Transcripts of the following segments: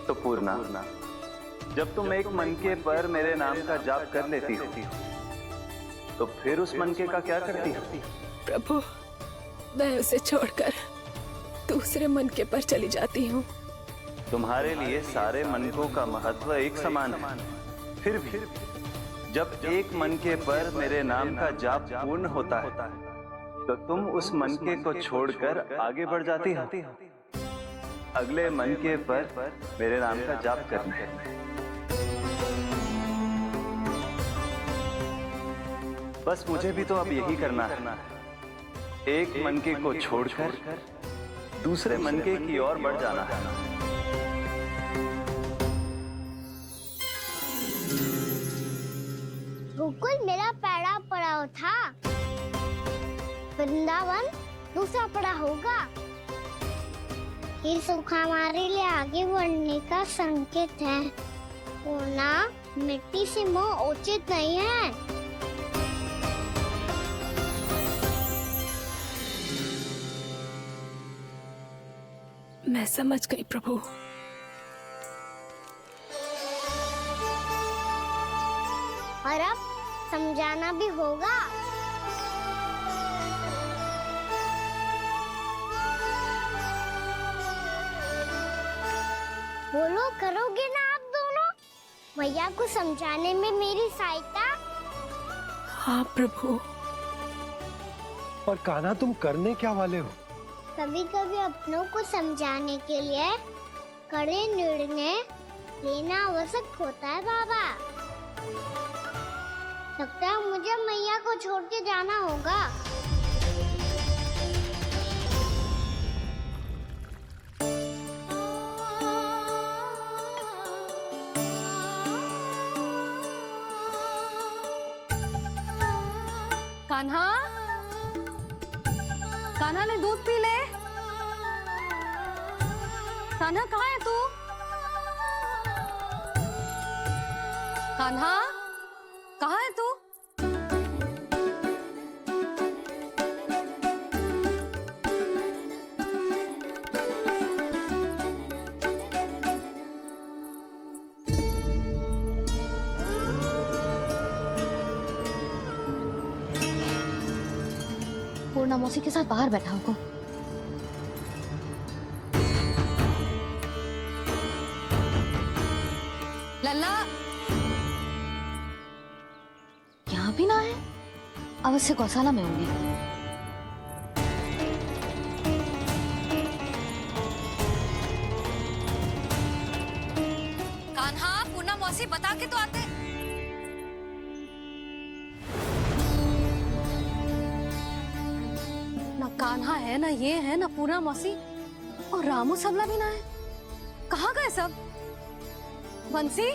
तो पूर्णा, जब तुम एक मनके पर मेरे नाम का जाप कर लेती हो तो फिर उस मनके का क्या करती हो? प्रभु, मैं उसे छोड़कर दूसरे मनके पर चली जाती हूँ। तुम्हारे लिए सारे मनकों का महत्व एक समान है। फिर भी जब एक मनके पर मेरे नाम का जाप पूर्ण होता है तो तुम उस मनके को छोड़कर आगे बढ़ जाती हो अगले मनके पर मेरे नाम का जाप करने। बस मुझे भी तो अब यही करना है, एक मनके को छोड़कर दूसरे मनके की ओर बढ़ जाना है। गोकुल मेरा पहला पड़ाव था, वृंदावन दूसरा पड़ा होगा। ये सुख हमारे लिए आगे बढ़ने का संकेत है। पूर्णा, मिट्टी से मोह उचित नहीं है। मैं समझ गई प्रभु। और अब समझाना भी होगा। बोलो, करोगे ना आप दोनों? भैया को समझाने में मेरी सहायता। हाँ प्रभु। और कान्हा, तुम करने क्या वाले हो? कभी कभी अपनों को समझाने के लिए कड़े निर्णय लेना आवश्यक होता है बाबा। लगता है मुझे मैया को छोड़ के जाना होगा। कान्हा, कान्हा ने दूध पी ले। कान्हा कहाँ है तू? कान्हा, कहाँ है तू? पूर्णा मौसी के साथ बाहर बैठा होगा। लल्ला, यहाँ भी ना है। अवश्य गौशाला में होंगे। कान्हा, पूर्णा मौसी बता के तो आते। ना कान्हा है, ना ये है, ना पूर्णा मौसी, और रामू सबला भी ना है। कहाँ गए सब? बंसी?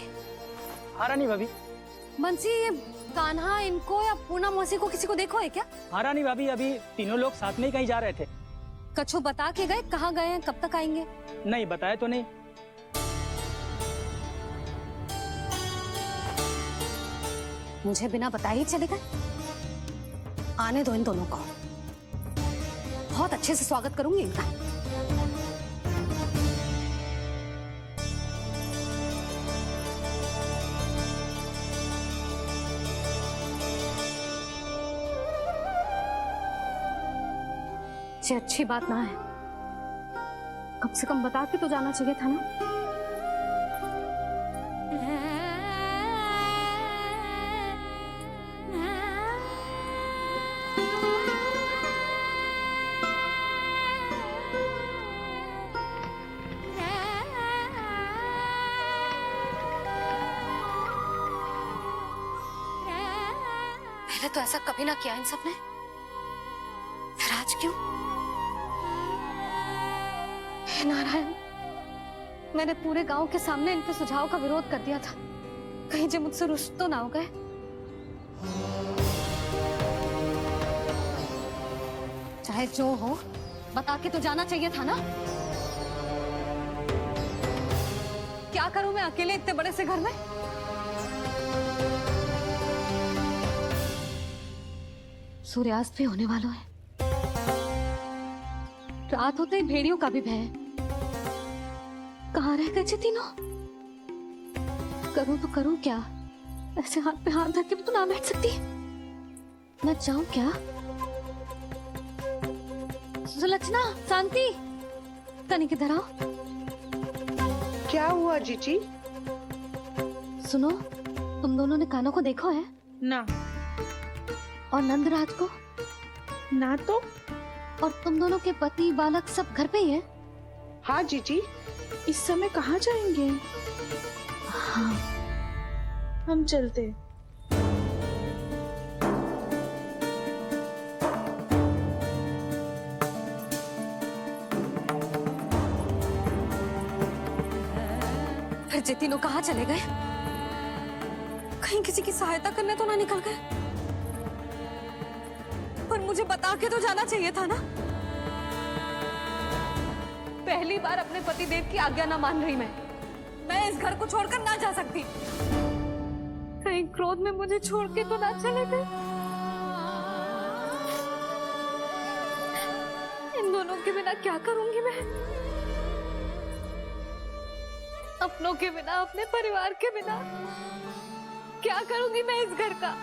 हाँ रानी भाभी। बंसी, ये कान्हा इनको या पूर्णा मौसी को किसी को देखो है क्या? हाँ रानी भाभी, अभी तीनों लोग साथ में ही कहीं जा रहे थे। कछु बता के गए कहाँ गए हैं, कब तक आएंगे? नहीं बताया तो नहीं। मुझे बिना बताए ही चले गए? आने दो इन दोनों को, बहुत अच्छे से स्वागत करूंगी इनका। ये अच्छी बात ना है, कम से कम बता के तो जाना चाहिए था ना। पहले तो ऐसा कभी ना किया इन सब ने, फिर आज क्यों? हे नारायण, मैंने पूरे गांव के सामने इनके सुझाव का विरोध कर दिया था। कहीं जो मुझसे रुष्ट तो ना हो गए। चाहे जो हो, बता के तो जाना चाहिए था ना। क्या करूं मैं अकेले इतने बड़े से घर में? सूर्यास्त भी होने वाला है। रात होते ही भेड़ियों का भी भय है। कहाँ रह गए थे तीनों? करूं तो करूं क्या? ऐसे हाथ पे हाथ धर के भी तो ना बैठ सकती। मैं जाऊं क्या? सुलक्षणा, शांति, तनिक इधर आओ। क्या हुआ जीजी? सुनो, तुम दोनों ने कान्हा को देखा है? ना। और नंदराज को? ना तो। और तुम दोनों के पति बालक सब घर पे ही है? हाँ जीजी। इस समय कहाँ जाएंगे? हाँ। हम चलते। फिर ये तीनों कहाँ चले गए? कहीं किसी की सहायता करने तो ना निकल गए? पर मुझे बता के तो जाना चाहिए था ना। पहली बार अपने पति देव की आज्ञा ना मान रही मैं इस घर को छोड़कर ना जा सकती। कहीं क्रोध में मुझे छोड़ के तो ना चले गए। इन दोनों के बिना क्या करूंगी मैं? अपनों के बिना, अपने परिवार के बिना क्या करूंगी मैं इस घर का?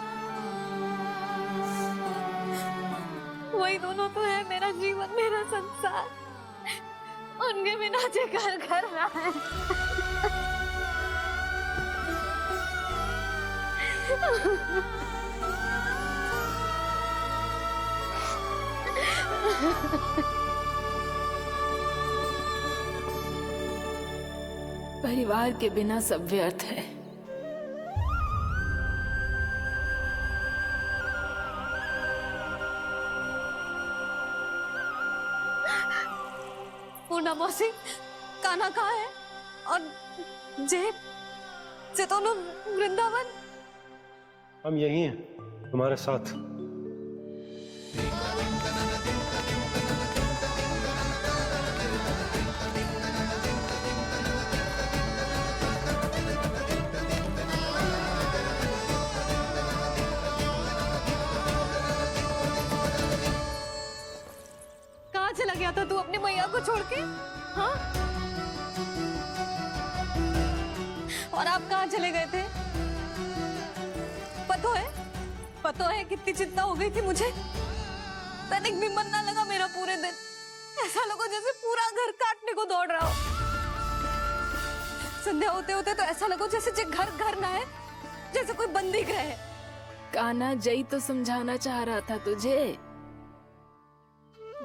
वही दोनों तो है मेरा जीवन, मेरा संसार। उनके बिना जे घर घर रहा है। परिवार के बिना सब व्यर्थ है। पूर्णा मौसी, कान्हा कहाँ है? और जे दोनों वृंदावन? हम यही हैं तुम्हारे साथ। कहाँ चला गया था तू अपनी मैया को छोड़ के? हाँ? और आप कहाँ चले गए थे? पता है कितनी चिंता हो गई थी मुझे। तनिक भी मन ना लगा मेरा पूरे दिन। ऐसा लगा जैसे पूरा घर काटने को दौड़ रहा हो। संध्या होते होते तो ऐसा लगा जैसे जे घर घर ना है, जैसे कोई बंदी गृह है। कान्हा जई तो समझाना चाह रहा था तुझे।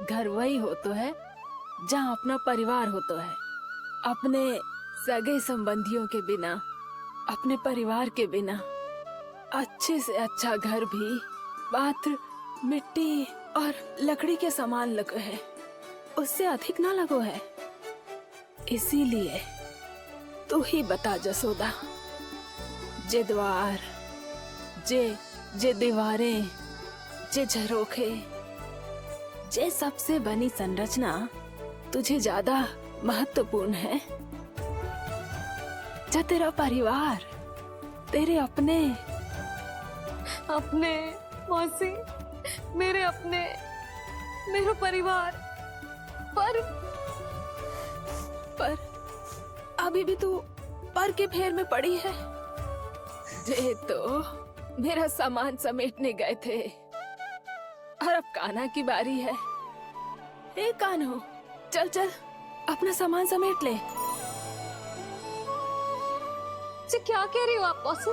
घर वही हो तो है जहाँ अपना परिवार हो तो है। अपने सगे संबंधियों के बिना, अपने परिवार के बिना अच्छे से अच्छा घर भी पात्र मिट्टी और लकड़ी के समान लगो है, उससे अधिक ना लगो है। इसीलिए तू ही बता जसोदा, जे द्वार, जे दीवारें, जे झरोखे, जे सबसे बनी संरचना तुझे ज्यादा महत्वपूर्ण है? जो तेरा परिवार, तेरे अपने मौसी, मेरा परिवार। पर अभी भी तू पर के फेर में पड़ी है। जे तो मेरा सामान समेटने गए थे और अब कान्हा की बारी है। ए कान्हो, चल चल अपना सामान समेट ले। जी क्या कह रही हो आप मौसी?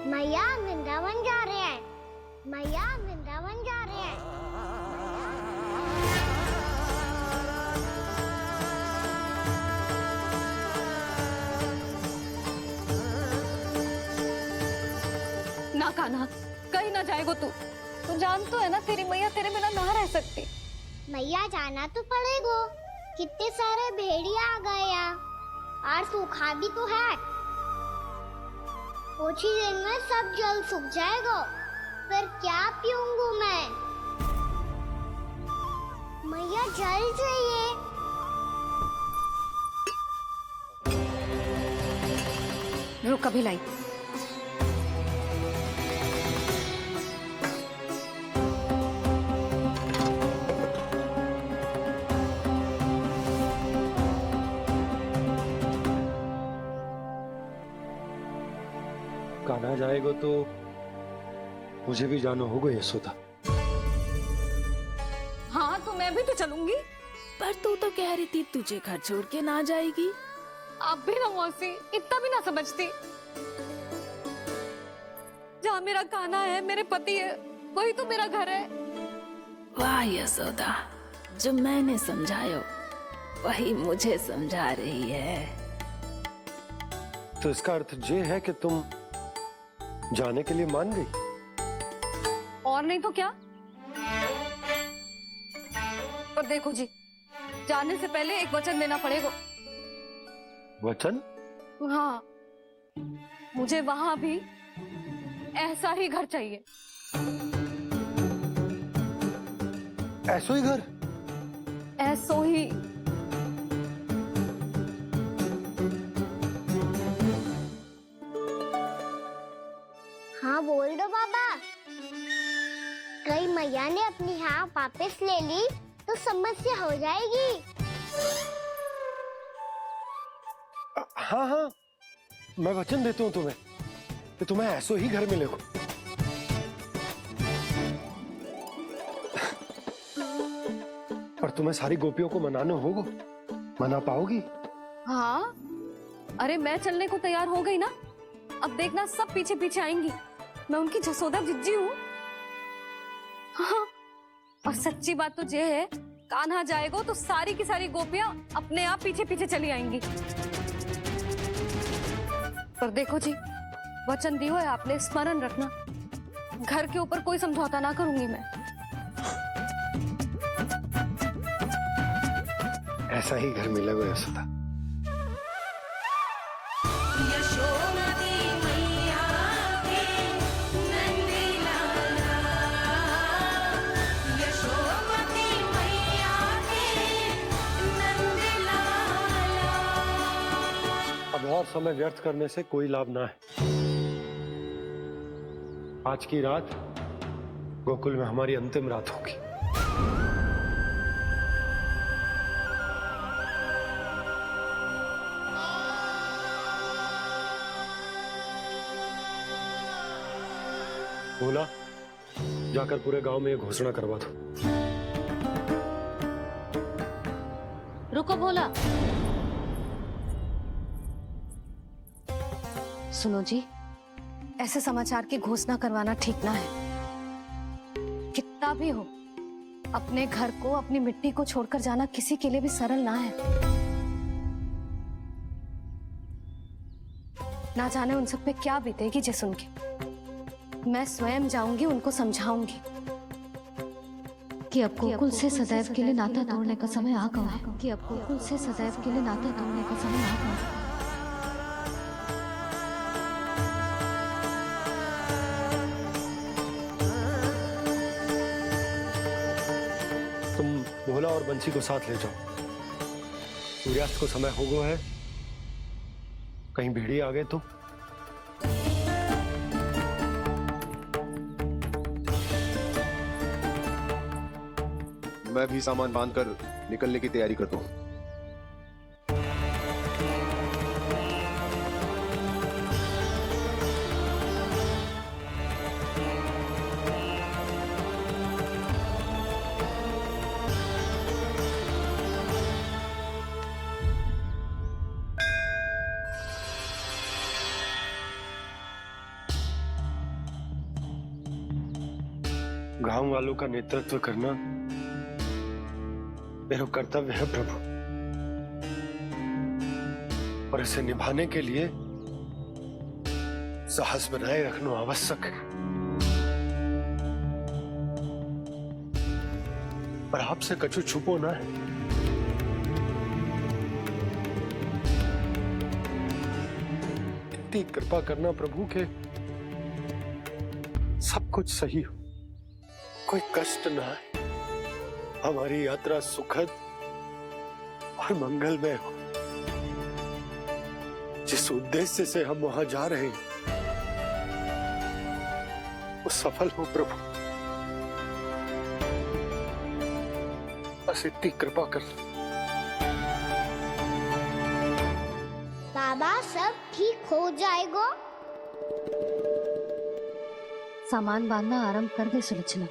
मैया वृंदावन जा रहे हैं। मैया वृंदावन जा रहे हैं। ना कान्हा, कहीं ना जाएगो तू। तू जान तो है ना तेरी मैया तेरे बिना ना रह सकती। मैया जाना तो पड़ेगा। कितने सारे भेड़िया आ गए यहाँ, और सूखा भी तो है। कुछ ही दिन में सब जल सूख जाएगा, फिर क्या पीऊंगी मैं? मैया जल चाहिए। रुक अभी लाई। कान्हा जाएगा तो मुझे भी जाना होगा यशोदा। हाँ तो मैं भी तो चलूंगी। पर तू तो कह रही थी तुझे घर छोड़ के ना जाएगी। आप भी ना मौसी, इतना भी ना समझती। जहाँ मेरा कान्हा है, मेरे पति है, वही तो मेरा घर है। वाह यशोदा, जो मैंने समझायो वही मुझे समझा रही है। तो इसका अर्थ ये है कि तुम जाने के लिए मान गई? और नहीं तो क्या। पर देखो जी, जाने से पहले एक वचन देना पड़ेगा। वचन? हाँ, मुझे वहां भी ऐसा ही घर चाहिए। ऐसो ही घर? ऐसो ही। हाँ बोल दो बाबा। कहीं मैया ने अपनी हाँ वापस ले ली तो समस्या हो जाएगी। हाँ हाँ, मैं वचन देता हूँ तुम्हें कि तुम्हें ऐसो ही घर मिलेगा। पर तुम्हें सारी गोपियों को मनाना होगा। मना पाओगी? हाँ, अरे मैं चलने को तैयार हो गई ना। अब देखना सब पीछे पीछे आएंगी। मैं उनकी जसोदा जिज्जी हूँ। हाँ, और सच्ची बात तो ये है, कान्हा जाएगा तो सारी की सारी गोपियां अपने आप पीछे पीछे चली आएंगी। पर देखो जी, वचन दियो है आपने, स्मरण रखना। घर के ऊपर कोई समझौता ना करूंगी मैं। ऐसा ही घर मिलेगा यशोदा। अब और समय व्यर्थ करने से कोई लाभ ना है। आज की रात गोकुल में हमारी अंतिम रात होगी। बोला, जाकर पूरे गांव में ये घोषणा करवा दो। रुको भोला। सुनो जी, ऐसे समाचार की घोषणा करवाना ठीक ना है। कितना भी हो, अपने घर को, अपनी मिट्टी को छोड़कर जाना किसी के लिए भी सरल ना है। ना जाने उन सब पे क्या बीतेगी जे सुन के। मैं स्वयं जाऊंगी, उनको समझाऊंगी कि अब गोकुल से सदैव के लिए नाता तोड़ने का समय आ गया है। कि अब गोकुल से सदैव के लिए नाता तोड़ने का समय आ गया है। तुम भोला और बंसी को साथ ले जाओ। सूर्यास्त को समय हो गया है, कहीं भेड़िए आ गए तो। मैं भी सामान बांधकर निकलने की तैयारी करता हूँ। गांव वालों का नेतृत्व करना मेरा कर्तव्य है प्रभु, और इसे निभाने के लिए साहस बनाए रखना आवश्यक है। पर आपसे कछु छुपो ना है। इतनी कृपा करना प्रभु के सब कुछ सही हो, कोई कष्ट ना है, हमारी यात्रा सुखद और मंगलमय हो। जिस उद्देश्य से हम वहां जा रहे हैं वो सफल हो प्रभु, बस इतनी कृपा कर। बाबा सब ठीक हो जाएगा। सामान बांधना आरंभ कर दे सुलोचना।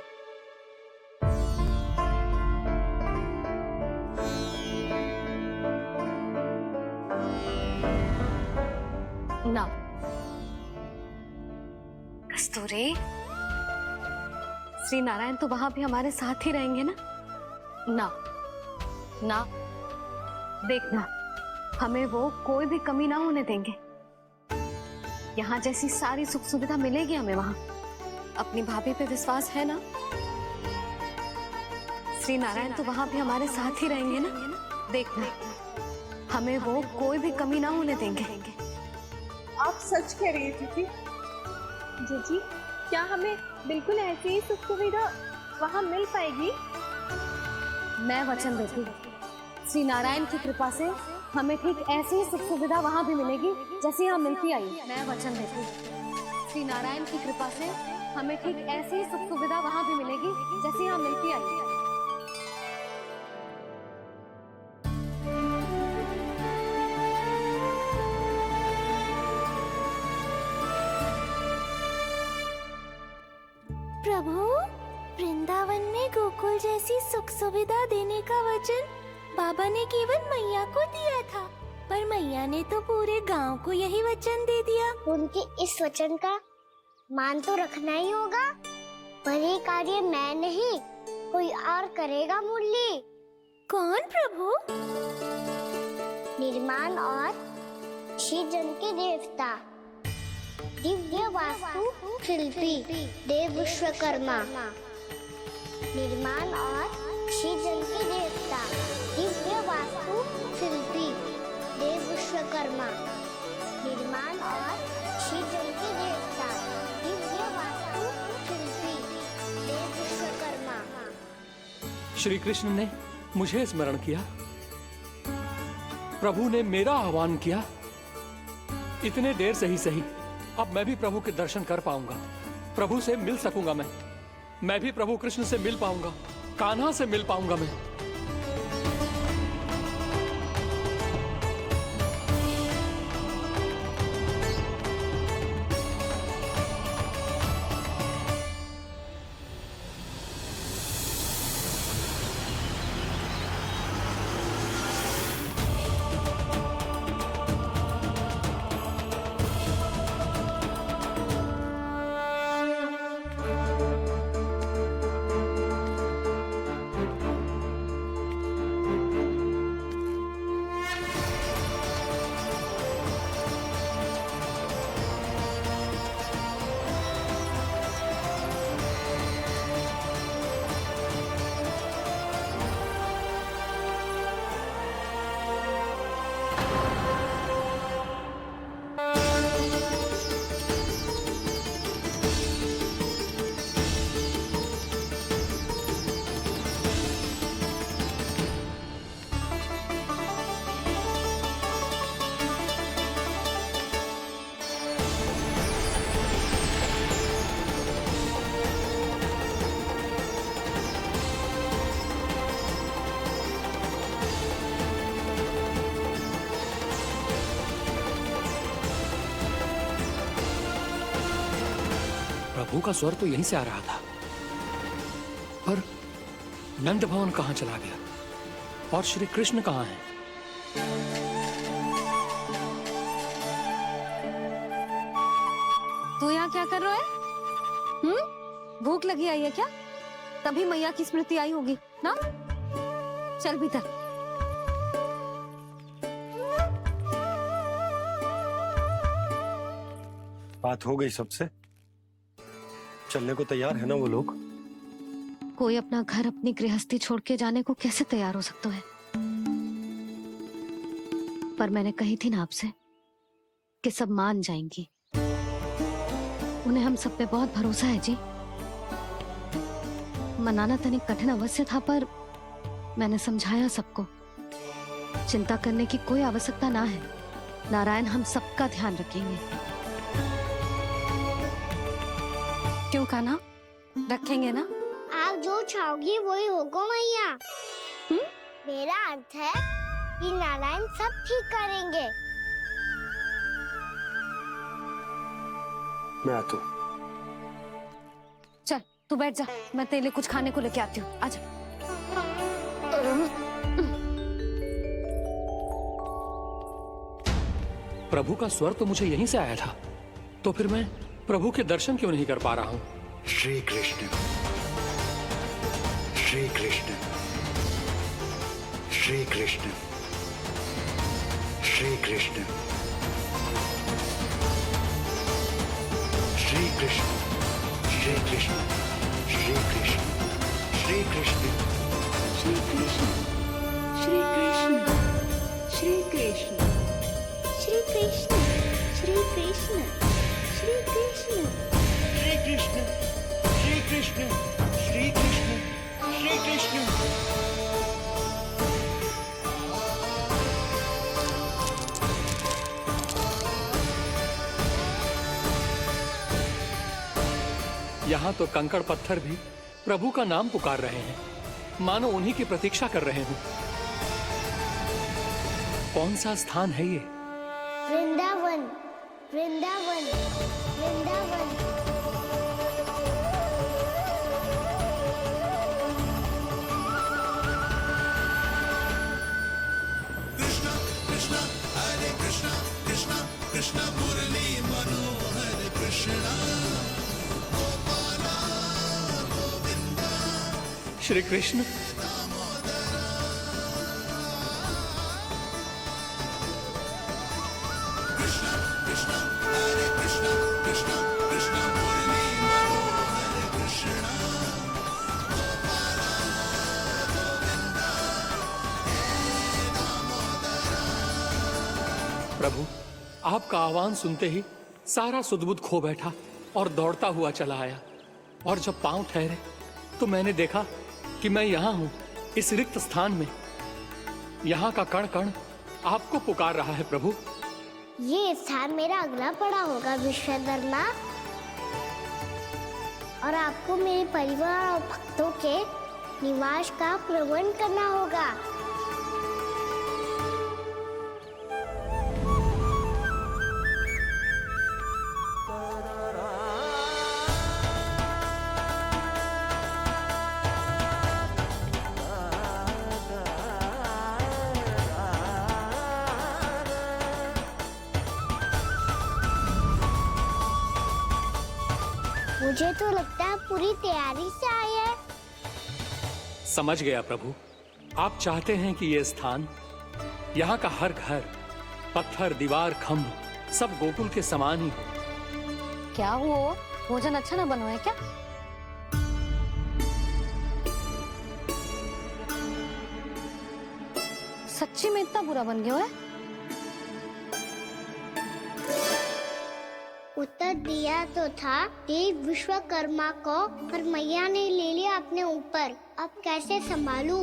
ना कस्तूरी, श्री नारायण तो वहां भी हमारे साथ ही रहेंगे ना? ना ना, देखना हमें वो कोई भी कमी ना होने देंगे। यहाँ जैसी सारी सुख सुविधा मिलेगी हमें वहां। अपनी भाभी पे विश्वास है ना? श्री नारायण तो वहां भी हमारे साथ ही रहेंगे ना? देखना हमें वो कोई भी कमी ना होने देंगे। आप सच कह रही है जीजी। जीजी, क्या हमें बिल्कुल ऐसी ही सुख सुविधा वहाँ मिल पाएगी? मैं वचन देती हूँ, श्री नारायण की कृपा से हमें ठीक ऐसी ही सुख सुविधा वहाँ भी मिलेगी जैसी यहाँ मिलती आई। मैं वचन देती हूँ, श्री नारायण की कृपा से हमें ठीक ऐसी ही सुख सुविधा वहाँ भी मिलेगी जैसी यहाँ मिलती आई। प्रभु, वृंदावन में गोकुल जैसी सुख सुविधा देने का वचन बाबा ने केवल मैया को दिया था, पर मैया ने तो पूरे गांव को यही वचन दे दिया। उनके इस वचन का मान तो रखना ही होगा, पर ये कार्य मैं नहीं कोई और करेगा। मुरली कौन प्रभु? निर्माण और सृजन के देवता, दिव्य वास्तु शिल्पी देव विश्वकर्मा। निर्माण और सृजन के देवता, दिव्य वास्तु शिल्पी देव विश्वकर्मा। निर्माण और सृजन के देवता, दिव्य वास्तु शिल्पी देव विश्वकर्मा। श्री कृष्ण ने मुझे स्मरण किया, प्रभु ने मेरा आह्वान किया। इतने देर से ही सही, अब मैं भी प्रभु के दर्शन कर पाऊंगा, प्रभु से मिल सकूंगा। मैं भी प्रभु कृष्ण से मिल पाऊंगा, कान्हा से मिल पाऊंगा मैं। प्रभु का स्वर तो यहीं से आ रहा था, पर नंद भवन कहां चला गया और श्री कृष्ण कहां हैं? तू यहाँ क्या कर रहा है? भूख लगी आई है क्या? तभी मैया की स्मृति आई होगी ना? चल भीतर। बात हो गई सबसे? चलने को तैयार है ना वो लोग? कोई अपना घर अपनी गृहस्थी छोड़ के जाने को कैसे तैयार हो सकता है? पर मैंने कही थी ना आपसे कि सब मान जाएंगी। उन्हें हम सब पे बहुत भरोसा है जी। मनाना तनिक कठिन अवश्य था, पर मैंने समझाया सबको। चिंता करने की कोई आवश्यकता ना है, नारायण हम सबका ध्यान रखेंगे। क्यों कान्हा, रखेंगे ना? आप जो चाहोगी वही होगा मैया। मेरा अर्थ है कि नारायण सब ठीक करेंगे। मैं आता हूं। तू बैठ जा, मैं तेरे लिए कुछ खाने को लेके आती हूँ। आजा। प्रभु का स्वर तो मुझे यहीं से आया था, तो फिर मैं प्रभु के दर्शन क्यों नहीं कर पा रहा हूँ? श्री कृष्ण, श्री कृष्ण, श्री कृष्ण, श्री कृष्ण, श्री कृष्ण, श्री कृष्ण, श्री कृष्ण, श्री कृष्ण, श्री कृष्ण, श्री कृष्ण, श्री कृष्ण, श्री कृष्ण, श्री कृष्ण, श्री कृष्ण, श्री कृष्ण, श्री कृष्ण, श्री कृष्ण, श्री कृष्ण। यहाँ तो कंकड़ पत्थर भी प्रभु का नाम पुकार रहे हैं, मानो उन्हीं की प्रतीक्षा कर रहे हैं। कौन सा स्थान है ये? वृंदावन, वृंदावन, वृंदावन। श्री कृष्ण, प्रभु आपका आह्वान सुनते ही सारा सुध-बुध खो बैठा और दौड़ता हुआ चला आया। और जब पांव ठहरे तो मैंने देखा कि मैं यहाँ हूँ, इस रिक्त स्थान में। यहाँ का कण कण आपको पुकार रहा है प्रभु। ये स्थान मेरा अगला पड़ा होगा विश्वकर्मा, और आपको मेरे परिवार और भक्तों के निवास का प्रबंध करना होगा। मुझे तो लगता है पूरी तैयारी से आए हैं। समझ गया प्रभु, आप चाहते हैं कि ये स्थान, यहाँ का हर घर, पत्थर, दीवार, खम्भ सब गोकुल के समान ही हो। क्या हुआ? भोजन अच्छा ना बना है क्या? सच्ची में इतना बुरा बन गया है? उत्तर दिया तो था देव विश्वकर्मा को, पर मैया ने ले लिया अपने ऊपर। अब कैसे संभालूं?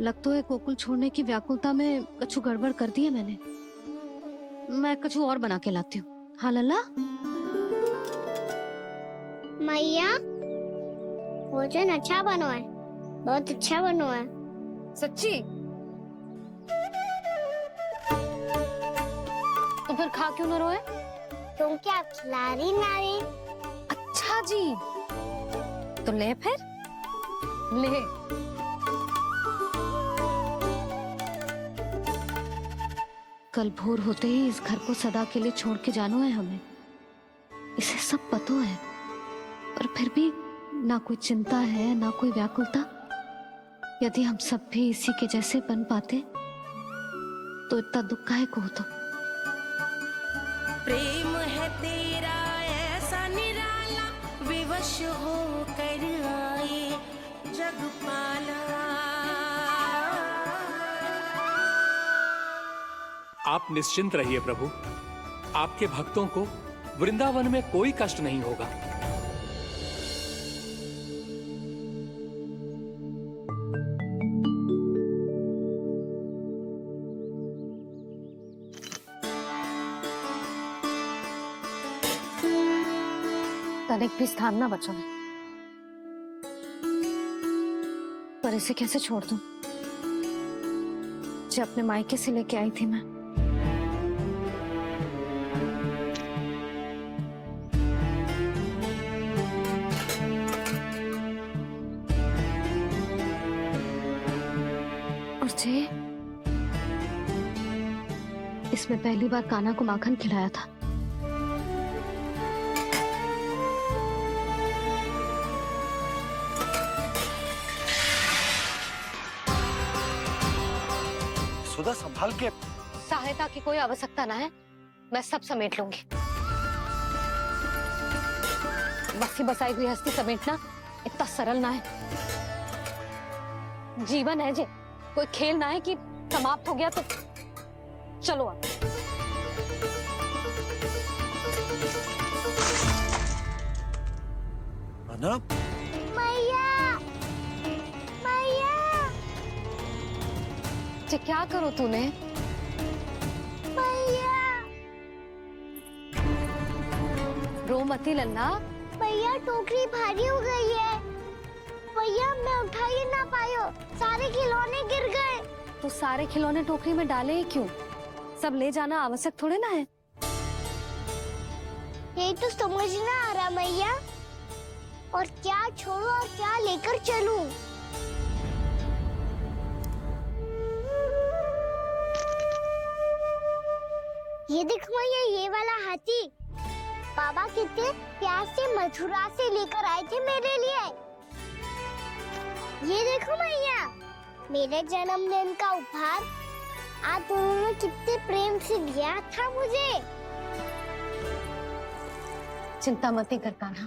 लग तो है गोकुल छोड़ने की व्याकुलता में कछु गड़बड़ कर दी है मैंने। मैं कछु और बना के लाती हूँ। हाँ लल्ला? मैया, भोजन अच्छा बनो है, बहुत अच्छा बनो है। सच्ची? तो फिर खा क्यों न रोए? तुम क्या खिलाड़ी नारी? अच्छा जी, तो ले फिर ले। कल भोर होते ही इस घर को सदा के लिए छोड़ के जाना है हमें। इसे सब पता है, पर फिर भी ना कोई चिंता है ना कोई व्याकुलता। यदि हम सब भी इसी के जैसे बन पाते तो इतना दुख काहे को होता। प्रेम है तेरा ऐसा निराला, विवश हो कर आए जगपाला। आप निश्चिंत रहिए प्रभु, आपके भक्तों को वृंदावन में कोई कष्ट नहीं होगा। तनिक भी स्थान ना बचो है, पर इसे कैसे छोड़ दूं? जो अपने मायके से लेके आई थी मैं। इसमें पहली बार कान्हा को माखन खिलाया था। सुधा संभाल के। सहायता की कोई आवश्यकता ना है, मैं सब समेट लूंगी। बसी बसाई हुई हस्ती समेटना इतना सरल ना है। जीवन है जे, कोई खेल ना है कि समाप्त हो गया तो चलो अब। अना? मैया, मैया, जे क्या करो तूने? मैया, रो मती लल्ला। भैया टोकरी भारी हो गई है। भैया मैं उठा ही ना पायो, सारे खिलौने गिर गए। तो सारे खिलौने टोकरी में डाले ही क्यों? सब ले जाना आवश्यक थोड़े ना है। ये तो समझ ना आ रहा मैया, और क्या छोड़ू और क्या लेकर चलूं? ये देख मैया, ये वाला हाथी बाबा कितने प्यार से मथुरा से लेकर आए थे मेरे लिए। ये देखो मैया, मेरे जन्मदिन का उपहार आप दोनों ने कितने प्रेम से दिया था मुझे। चिंता मत कर कान्हा,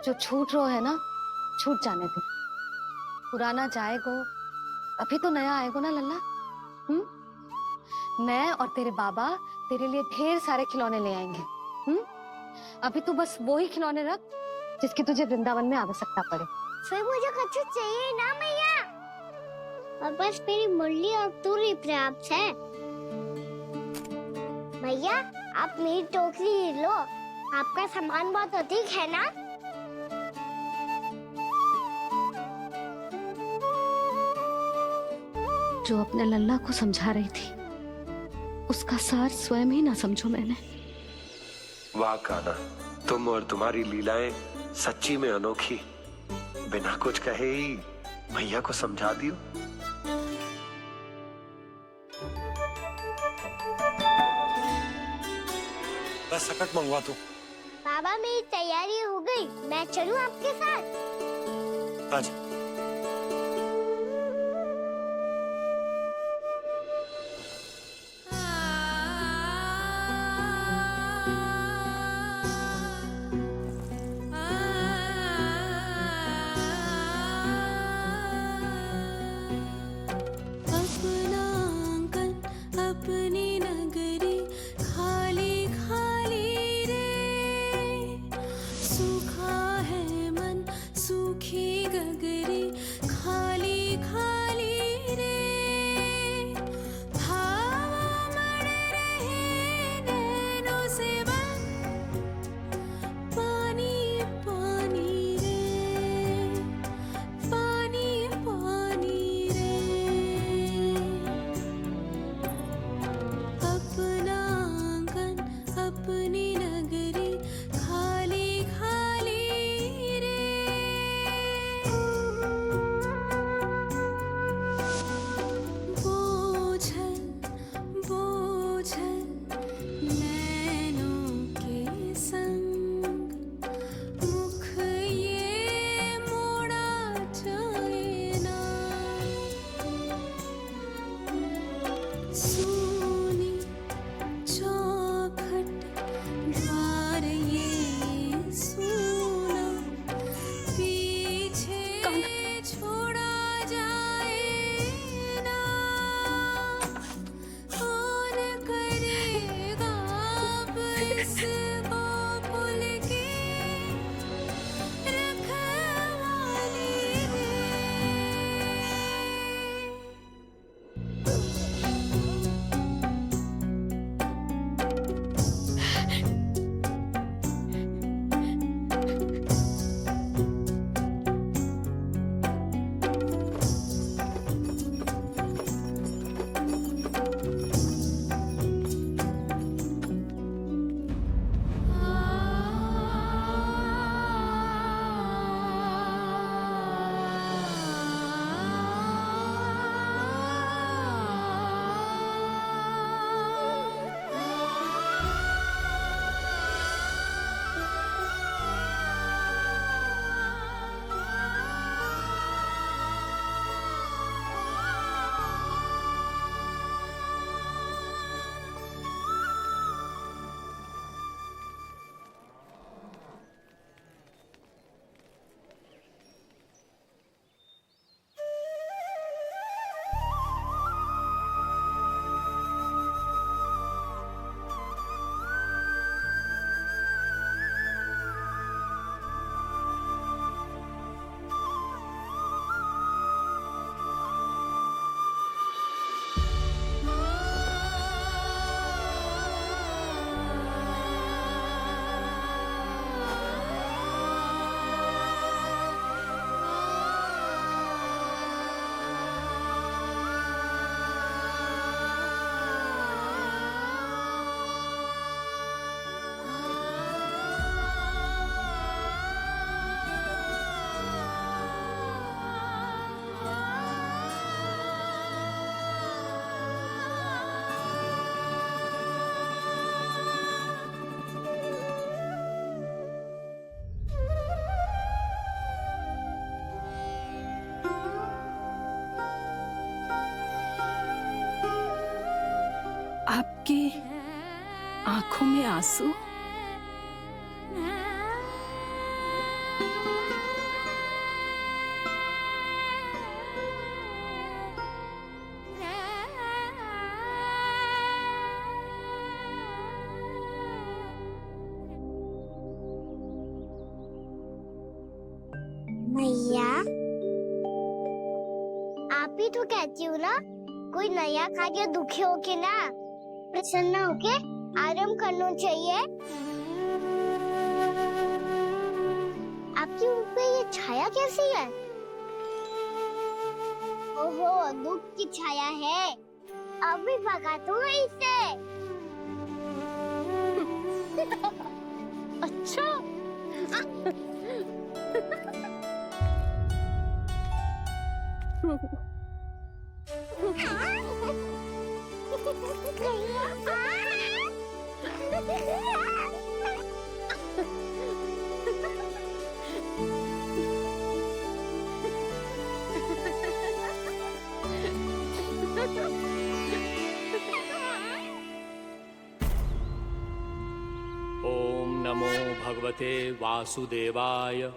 जो छूट रो है ना छूट जाने दे। पुराना जाएगो, अभी तो नया आएगो ना लल्ला। मैं और तेरे बाबा तेरे लिए ढेर सारे खिलौने ले आएंगे। अभी तू बस वो ही खिलौने रख जिसकी तुझे वृंदावन में आवश्यकता पड़े। फिर मुझे कुछ चाहिए ना मैया, और बस मेरी मुरली और तुरी पर्याप्त है। भैया आप मेरी टोकरी लो, आपका सामान बहुत अधिक है ना। जो अपने लल्ला को समझा रही थी उसका सार स्वयं ही ना समझो मैंने। वाह कान्हा, तुम और तुम्हारी लीलाएं सच्ची में अनोखी। बिना कुछ कहे ही भैया को समझा दियो। बस सकट मंगवा तू। बाबा मेरी तैयारी हो गई, मैं चलूं आपके साथ? आजा। आपकी आंखों में आंसू? मैया, आप ही तो कहती हो ना, कोई नया कार्य दुखी होके ना प्रसन्न होके आराम करना चाहिए। आपकी मुख पे ये छाया कैसी है? ओहो, दुख की छाया है। अभी भगा दूं इसे। अच्छा। ओम नमो भगवते वासुदेवाय।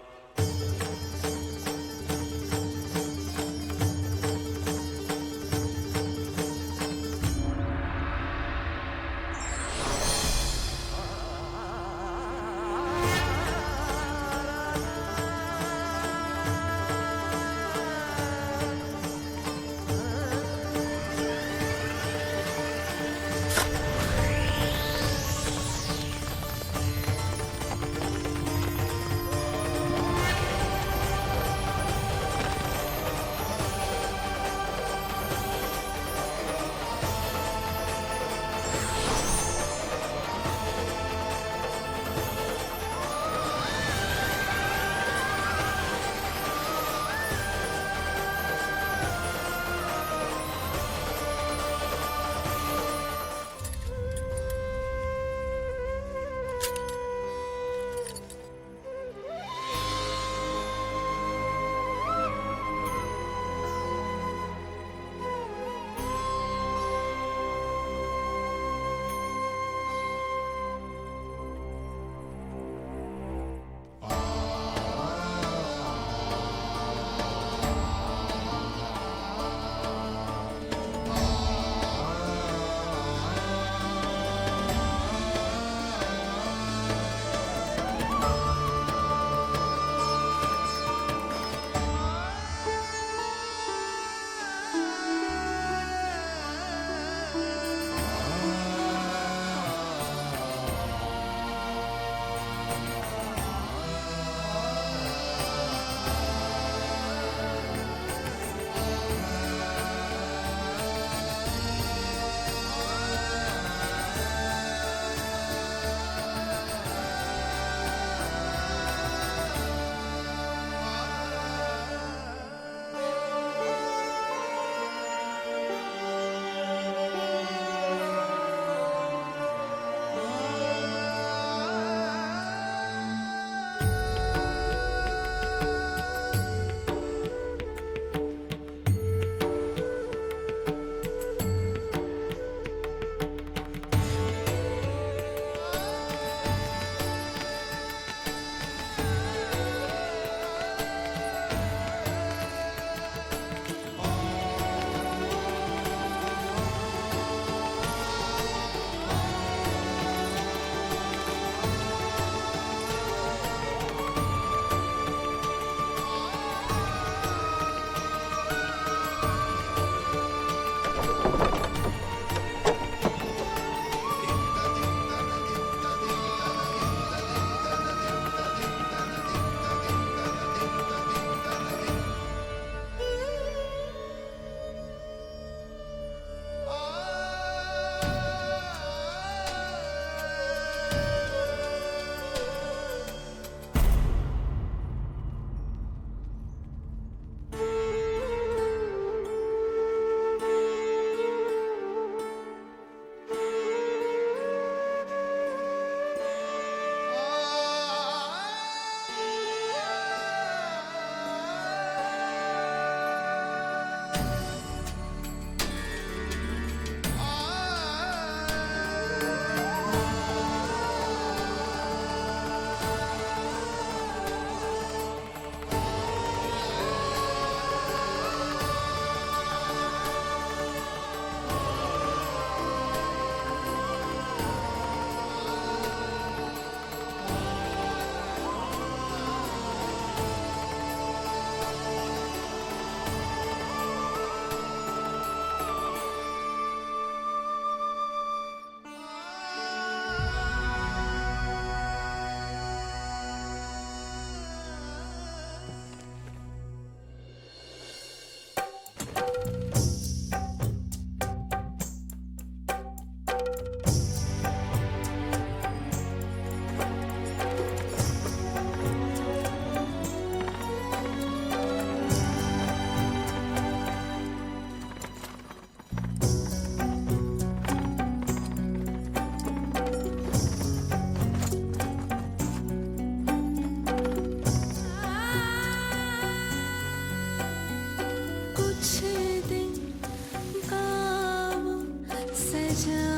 जा